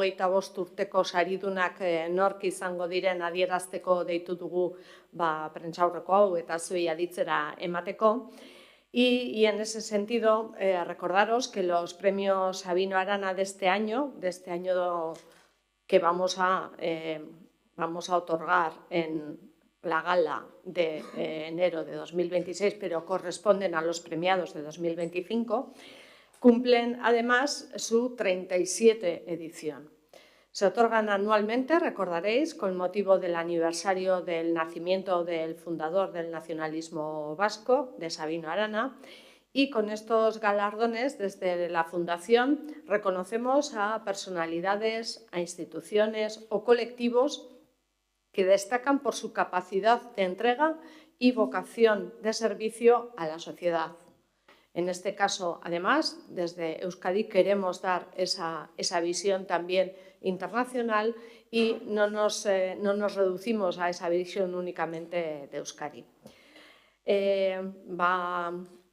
hogeita urteko saridunak nork izango diren adierazteko deitu dugu prentsaurreko hau eta zuei aditzera emateko. Y en ese sentido, recordaros que los premios Sabino Arana de este año que vamos a otorgar en la gala de enero de 2026, pero corresponden a los premiados de 2025, cumplen además su 37 edición. Se otorgan anualmente, recordaréis, con motivo del aniversario del nacimiento del fundador del nacionalismo vasco, de Sabino Arana, y con estos galardones, desde la Fundación, reconocemos a personalidades, a instituciones o colectivos que destacan por su capacidad de entrega y vocación de servicio a la sociedad. En este caso, además, desde Euskadi queremos dar esa visión también internacional y no nos reducimos a esa visión únicamente de Euskadi.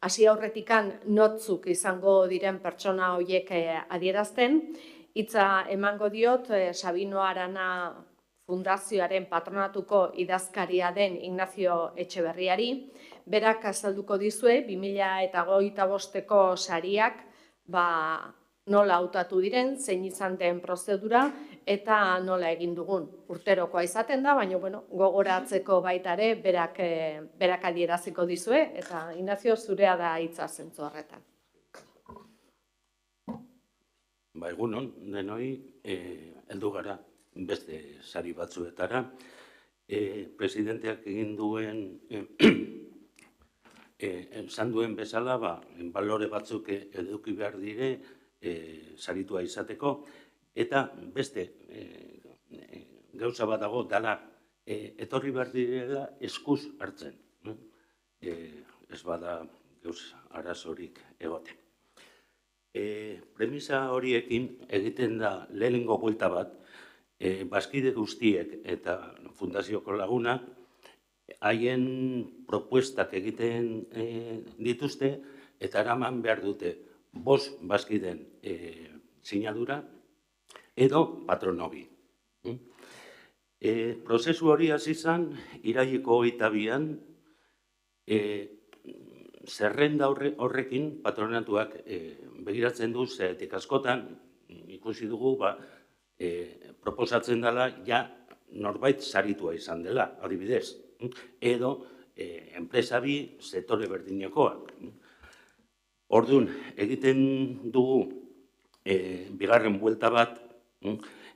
Hasi aurretikan notzuk izango diren pertsona horiek adierazten, hitza emango diot Sabino Arana Fundazioaren patronatuko idazkaria den Ignacio Etxeberriari. Berak azalduko dizue 2025ko sariak nola hautatu diren, zein izan den prozedura eta nola egin dugun. Urterokoa izaten da, baina gogoratzeko baita ere berak adieraziko dizue, eta Ignacio, zurea da hitza zentzu horretan. Egunon, denoi, heldu gara beste sari batzuetara. Presidenteak egin duen, esan duen bezala, balore batzuk eduki behar dire saritua izateko, eta beste gauza bat dago dala etorri behar direla eskuz hartzen. Ez bada gauza arazorik egoten. Premisa horiekin egiten da lehenengo buelta bat, bazkide guztiek eta fundazioko lagunak haien propuestak egiten dituzte eta eraman behar dute 5 bazkiden sinadura edo patronobi. Prozesu hori hasi zen iraileko 22an zerrenda horrekin patronatuak begiratzen du, zeetik askotan ikusi dugu proposatzen dela ja norbait saritua izan dela, adibidez, edo enpresa bi sektore berdinekoak. Orduan, egiten dugu bigarren buelta bat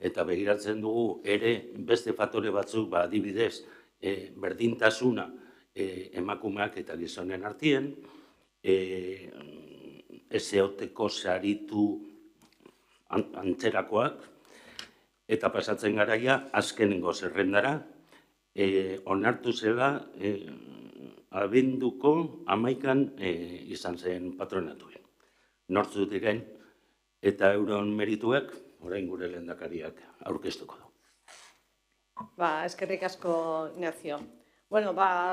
eta begiratzen dugu ere beste faktore batzuk, adibidez, berdintasuna emakumeak eta gizonen artien, SEOteko saritu antzerakoak, eta pasatzen garaia azkenengo zerrendara, onartu zela abenduko 11an izan zen patronatuen. Nortzuk diren eta euron merituek, orain gure lehendakariak aurkeztuko du. Eskerrik asko, Ignacio.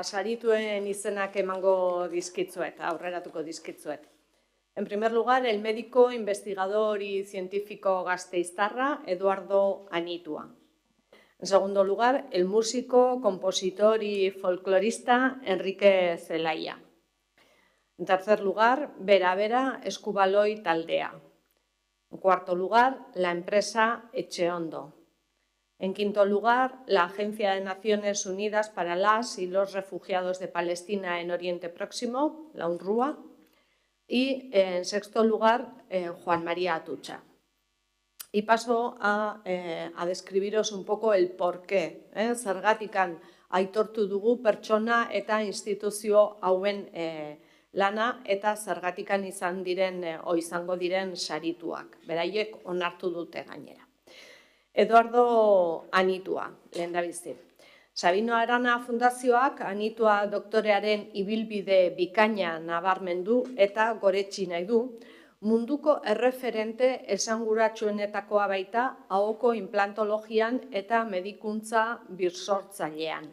Sarituen izenak emango dizkitzuet, aurreratuko dizkitzuet. En primer lugar, el médico, investigador y científico gasteiztarra Eduardo Anitua. En segundo lugar, el músico, compositor y folclorista Enrique Zelaya. En tercer lugar, Bera Bera Eskubaloi Taldea. En cuarto lugar, la empresa Etxeondo. En quinto lugar, la Agencia de Naciones Unidas para las y los Refugiados de Palestina en Oriente Próximo, la UNRWA. Y en sexto lugar, Juan María Atutxa. Y paso a describiros un poco el porqué. Zergatikan aitortu dugu pertsona eta instituzio hauen lana eta zergatikan izan diren izango diren sarituak. Beraiek onartu dute gainera. Eduardo Anitua, lehendabizi. Sabino Arana Fundazioak Anitua doktorearen ibilbide bikaina nabarmendu eta goretsi nahi du, munduko erreferente esanguratsuenetakoa baita ahoko implantologian eta medikuntza birsortzailean.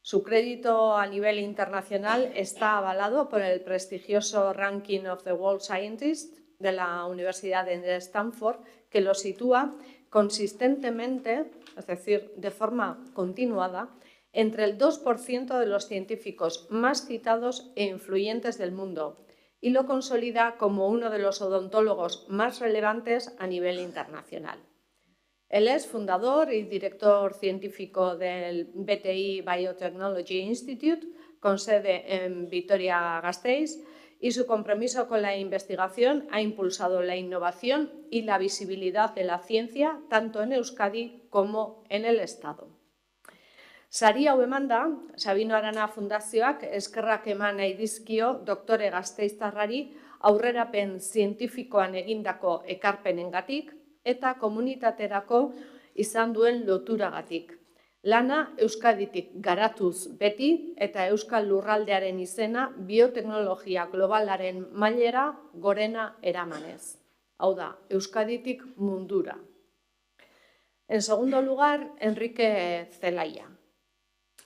Su crédito a nivel internacional está avalado por el prestigioso Ranking of the World Scientists de la Universidad de Stanford, que lo sitúa consistentemente, es decir, de forma continuada, entre el 2% de los científicos más citados e influyentes del mundo y lo consolida como uno de los odontólogos más relevantes a nivel internacional. Él es fundador y director científico del BTI Biotechnology Institute, con sede en Vitoria-Gasteiz, y su compromiso con la investigación ha impulsado la innovación y la visibilidad de la ciencia tanto en Euskadi como en el Estado. Sari hau emanda, Sabino Arana Fundazioak eskerrak eman nahi dizkio doktore gasteiztarrari aurrerapen zientifikoan egindako ekarpenengatik eta komunitaterako izan duen loturagatik. Lana Euskaditik garatuz beti eta Euskal Lurraldearen izena bioteknologia globalaren mailera gorena eramanez. Hau da, Euskaditik mundura. En segundo lugar, Enrique Zelaya.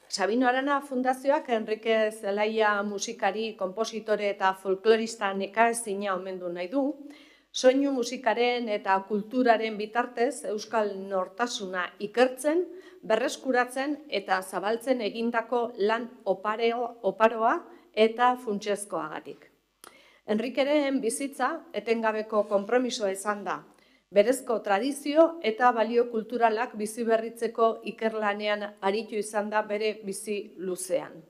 Sabino Arana Fundazioak Enrique Zelaya musikari, konpositore eta folklorista nekaezina omendu nahi du, soinu musikaren eta kulturaren bitartez Euskal nortasuna ikertzen, berreskuratzen eta zabaltzen egindako lan oparoa eta funtsezkoagatik. Enrikeren bizitza etengabeko konpromisoa izan da, berezko tradizio eta balio kulturalak biziberritzeko ikerlanean aritu izan da bere bizi luzean.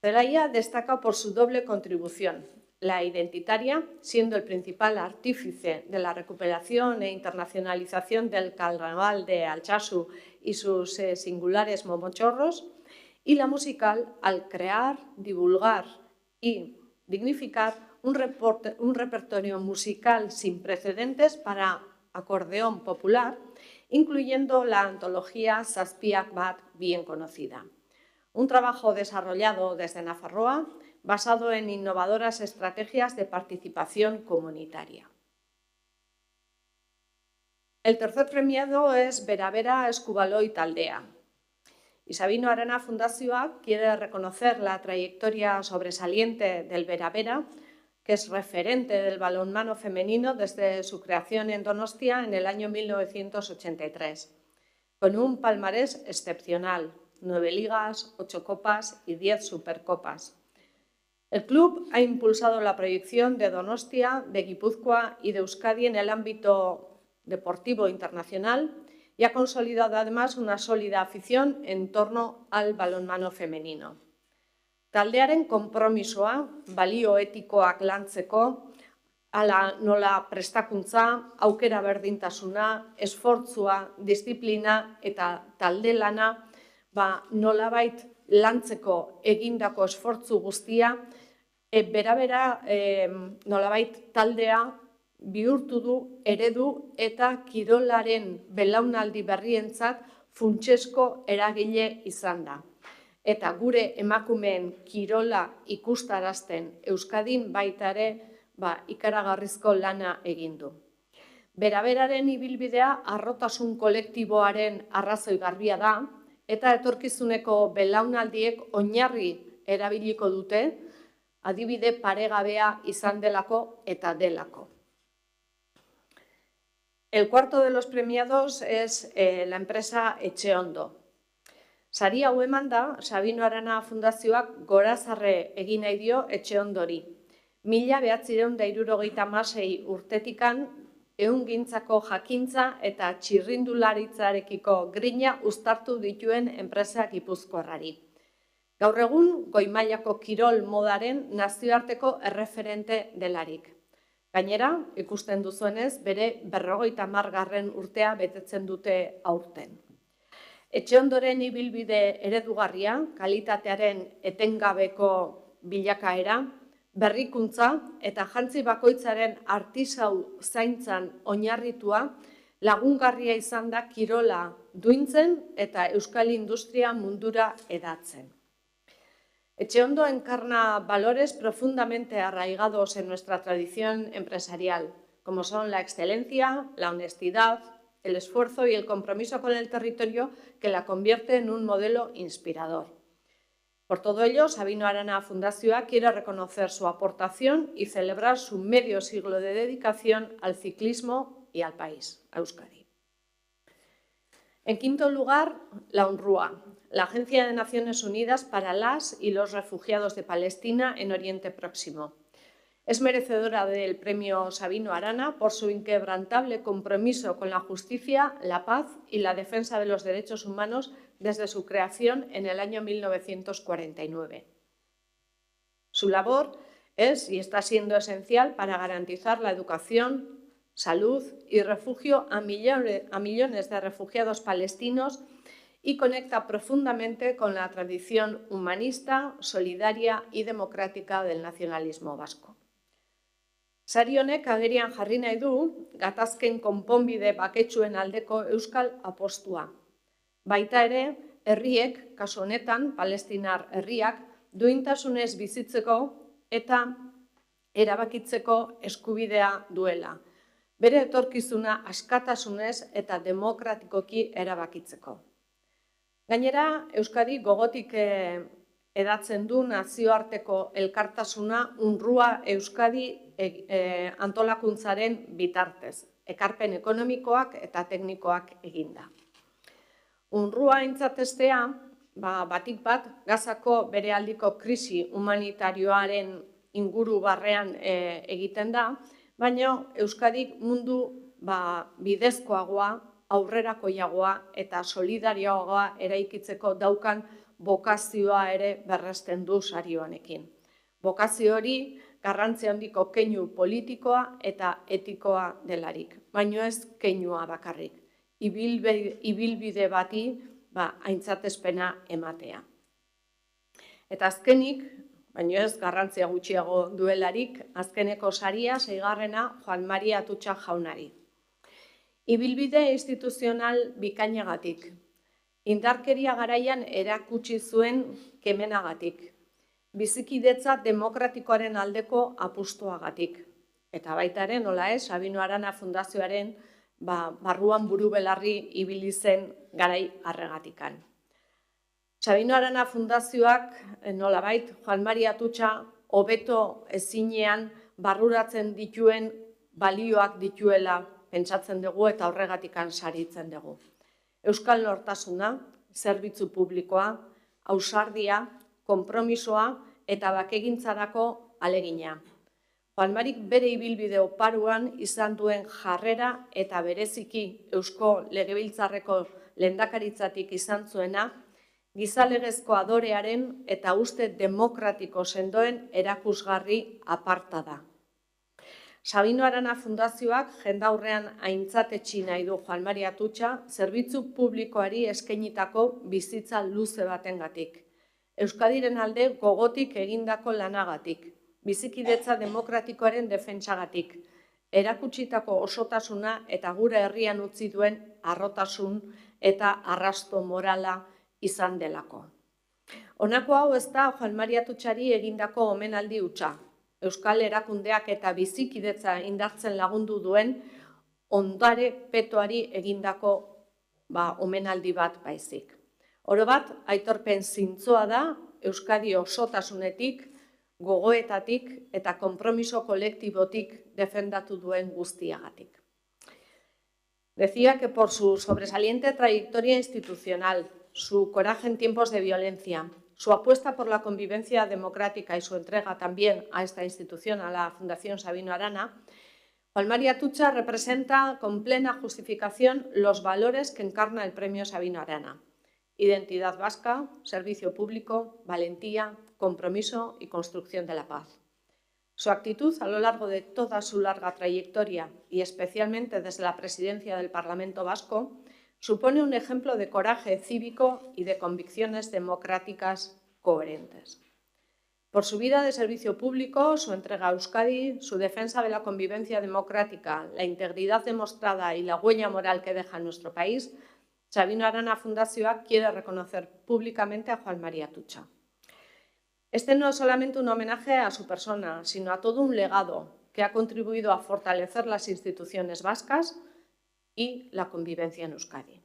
Zelaya destaca por su doble contribución, la identitaria, siendo el principal artífice de la recuperación e internacionalización del carnaval de Altsasu y sus singulares momochorros, y la musical al crear, divulgar y dignificar un repertorio musical sin precedentes para acordeón popular, incluyendo la antología Zazpiak Bat bien conocida. Un trabajo desarrollado desde Nafarroa, basado en innovadoras estrategias de participación comunitaria. El tercer premiado es Bera Eskubaloi Taldea. Y Sabino Arana Fundazioak quiere reconocer la trayectoria sobresaliente del Bera, que es referente del balonmano femenino desde su creación en Donostia en el año 1983, con un palmarés excepcional, 9 ligas, 8 copas y 10 supercopas. El club ha impulsado la proyección de Donostia, de Guipúzcoa y de Euskadi en el ámbito deportivo internacional y ha consolidado además una sólida afición en torno al balonmano femenino. Taldearen konpromisoa, balio etikoak lantzeko, ala nola prestakuntza, aukera berdintasuna, esfortzua, disiplina eta talde lana, nolabait lantzeko egindako esfortzu guztia, bera nolabait taldea bihurtu du eredu eta kirolaren belaunaldi berrientzat funtsezko eragile izan da. Eta gure emakumeen kirola ikustarazten Euskadin baita ere ikaragarrizko lana egin du. Bera-beraren ibilbidea harrotasun kolektiboaren arrazoi garbia da eta etorkizuneko belaunaldiek oinarri erabiliko dute, adibide paregabea izan delako eta delako. El cuarto de los premiados es la empresa Etxeondo. Sari hau emanda, Sabino Arana Fundazioak gorazarre egin nahi dio Etxeondori. 1976 urtetikan ehungintzako jakintza eta txirrindularitzarekiko grina uztartu dituen enpresa gipuzkoarrari. Gaur egun, goi-mailako kirol modaren nazioarteko erreferente delarik. Gainera, ikusten duzuenez, bere 50. urtea betetzen dute aurten. Etxeondoren ibilbide eredugarria, kalitatearen etengabeko bilakaera, berrikuntza eta jantzi bakoitzaren artisau zaintzan oinarritua lagungarria izan da kirola duintzen eta euskal industria mundura hedatzen. Etxeondo encarna valores profundamente arraigados en nuestra tradición empresarial, como son la excelencia, la honestidad, el esfuerzo y el compromiso con el territorio que la convierte en un modelo inspirador. Por todo ello, Sabino Arana Fundazioa quiere reconocer su aportación y celebrar su medio siglo de dedicación al ciclismo y al país, a Euskadi. En quinto lugar, la UNRWA, la Agencia de Naciones Unidas para las y los Refugiados de Palestina en Oriente Próximo. Es merecedora del Premio Sabino Arana por su inquebrantable compromiso con la justicia, la paz y la defensa de los derechos humanos desde su creación en el año 1949. Su labor es y está siendo esencial para garantizar la educación, salud y refugio a millones de refugiados palestinos y conecta profundamente con la tradición humanista, solidaria y democrática del nacionalismo vasco. Sari honek agerian jarri nahi du gatazken konponbide baketsuen aldeko euskal apostua. Baita ere, herriek, kasu honetan, palestinar herriak, duintasunez bizitzeko eta erabakitzeko eskubidea duela. Bere etorkizuna askatasunez eta demokratikoki erabakitzeko. Gainera, Euskadi gogotik edatzen du nazioarteko elkartasuna UNRWA Euskadi antolakuntzaren bitartez, ekarpen ekonomikoak eta teknikoak eginda. UNRWA aintzatestea, batik bat, Gazako berealdiko krisi humanitarioaren inguru barrean egiten da, baina Euskadik mundu bidezkoagoa, aurrerakoiagoa eta solidarioagoa eraikitzeko daukan bokazioa ere berresten du sari honekin. Bokazio hori garrantzi handiko keinu politikoa eta etikoa delarik, baina ez keinua bakarrik. Ibilbide bati aintzatespena ematea. Eta azkenik, baina ez garrantzia gutxiago duelarik, azkeneko saria 6. Juan Mari Atutxa jaunari. Ibilbide instituzional bikainagatik, indarkeria garaian erakutsi zuen kemenagatik, bizikidetza demokratikoaren aldeko apustuagatik, eta baita ere, nola ez, Sabino Arana Fundazioaren barruan buru belarri ibili zen garai harregatikan. Sabino Arana Fundazioak, nolabait, Juan Mari Atutxa hobeto ezinean barruratzen dituen balioak dituela pentsatzen dugu eta horregatikan saritzen dugu. Euskal nortasuna, zerbitzu publikoa, ausardia, konpromisoa eta bakegintzarako alegina. Juan Marik bere ibilbide oparuan izan duen jarrera eta bereziki Eusko Legebiltzarreko lehendakaritzatik izan zuena, gizalegezko adorearen eta uste demokratiko sendoen erakusgarri aparta da. Sabino Arana Fundazioak jendaurrean aintzatetsi nahi du Juan Mari Atutxa zerbitzu publikoari eskainitako bizitza luze batengatik. Euskadiren alde gogotik egindako lanagatik, bizikidetza demokratikoaren defentsagatik, erakutsitako osotasuna eta gure herrian utzi duen harrotasun eta arrasto morala izan delako. Honako hau ez da Juan Mari Atutxari egindako omenaldi hutsa. Euskal erakundeak eta bizikidetza indartzen lagundu duen ondare petoari egindako omenaldi bat baizik. Orobat, aitorpen zintzoa da Euskadi osotasunetik, gogoetatik eta konpromiso kolektibotik defendatu duen guztiagatik. Decía que por su sobresaliente trayectoria institucional, su coraje en tiempos de violencia, su apuesta por la convivencia democrática y su entrega también a esta institución, a la Fundación Sabino Arana, Juan Mari Atutxa representa con plena justificación los valores que encarna el Premio Sabino Arana. Identidad vasca, servicio público, valentía, compromiso y construcción de la paz. Su actitud a lo largo de toda su larga trayectoria y especialmente desde la presidencia del Parlamento Vasco supone un ejemplo de coraje cívico y de convicciones democráticas coherentes. Por su vida de servicio público, su entrega a Euskadi, su defensa de la convivencia democrática, la integridad demostrada y la huella moral que deja en nuestro país, Sabino Arana Fundazioak quiere reconocer públicamente a Juan Mari Atutxa. Este no es solamente un homenaje a su persona, sino a todo un legado que ha contribuido a fortalecer las instituciones vascas y la convivencia en Euskadi.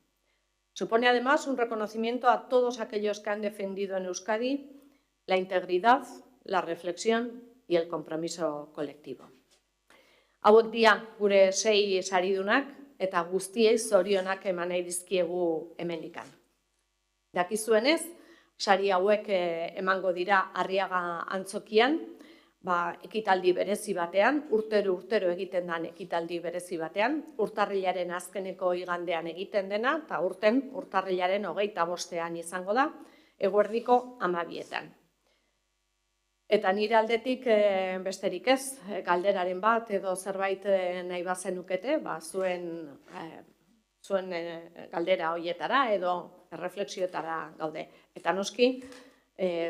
Supone además un reconocimiento a todos aquellos que han defendido en Euskadi la integridad, la reflexión y el compromiso colectivo. Hauek dira gure 6 saridunak eta guztiei zorionak eman nahi dizkiegu hemendikan. Dakizuenez, sari hauek emango dira Arriaga antzokian, ekitaldi berezi batean, urtero egiten den ekitaldi berezi batean, urtarrilaren azkeneko igandean egiten dena, eta urtarrilaren 25ean izango da, eguerdiko 12etan. Eta nire aldetik besterik ez, galderaren bat edo zerbait nahi bazenukete, zuen galdera horietara edo erreflexioetara gaude. Eta noski,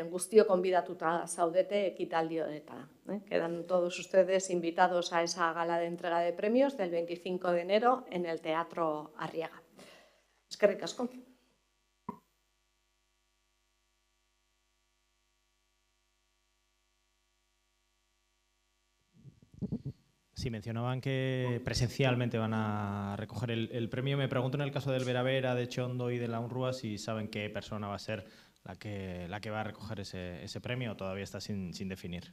guztiok konbidatuta zaudete ekitaldi honetara. Quedan todos ustedes invitados a esa gala de entrega de premios del 25 de enero en el Teatro Arriaga. Eskerrik asko. Sí, mencionaban que presencialmente van a recoger el premio. Me pregunto en el caso del Veravera, de Txondo y de la UNRWA si saben qué persona va a ser la que va a recoger ese premio o todavía está sin definir.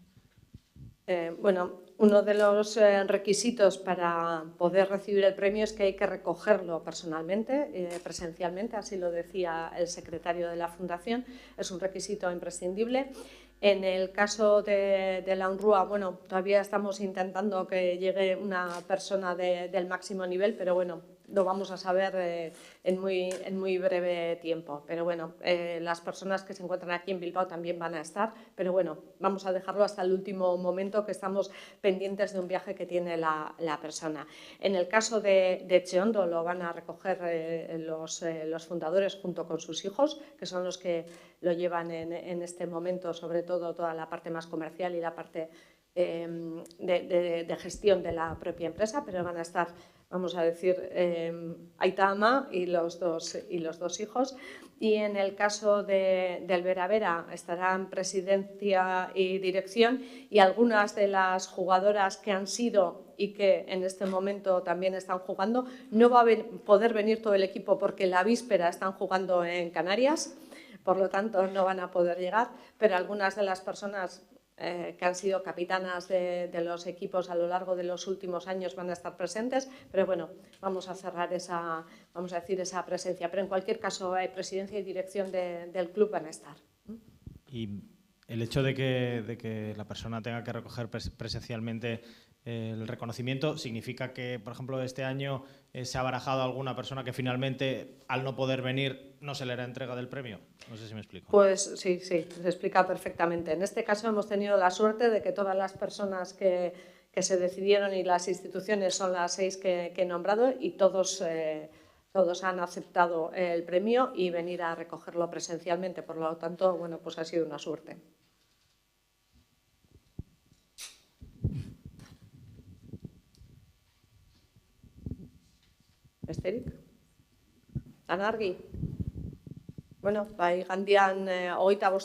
Bueno, uno de los requisitos para poder recibir el premio es que hay que recogerlo personalmente, presencialmente, así lo decía el secretario de la Fundación, es un requisito imprescindible. En el caso de la UNRWA, bueno, todavía estamos intentando que llegue una persona del máximo nivel, pero bueno, lo vamos a saber en muy breve tiempo. Pero bueno, las personas que se encuentran aquí en Bilbao también van a estar, pero bueno, vamos a dejarlo hasta el último momento, que estamos pendientes de un viaje que tiene la persona. En el caso de Txondo lo van a recoger los fundadores junto con sus hijos, que son los que lo llevan en este momento, sobre todo toda la parte más comercial y la parte de gestión de la propia empresa, pero van a estar, vamos a decir, Aita Ama y los dos hijos. Y en el caso del Veravera estarán presidencia y dirección, y algunas de las jugadoras que han sido y que en este momento también están jugando, no va a poder venir todo el equipo porque la víspera están jugando en Canarias, por lo tanto no van a poder llegar, pero algunas de las personas que han sido capitanas de los equipos a lo largo de los últimos años van a estar presentes, pero bueno, vamos a cerrar esa presencia. Pero en cualquier caso, presidencia y dirección del club van a estar. Y el hecho de que la persona tenga que recoger presencialmente el reconocimiento significa que, por ejemplo, este año se ha barajado alguna persona que finalmente, al no poder venir, no se le hará entrega del premio. No sé si me explico. Pues sí, se explica perfectamente. En este caso hemos tenido la suerte de que todas las personas que se decidieron y las instituciones son las 6 que he nombrado, y todos han aceptado el premio y venir a recogerlo presencialmente. Por lo tanto, bueno, pues ha sido una suerte. Besterik? Lan argi? Bueno, igandean 25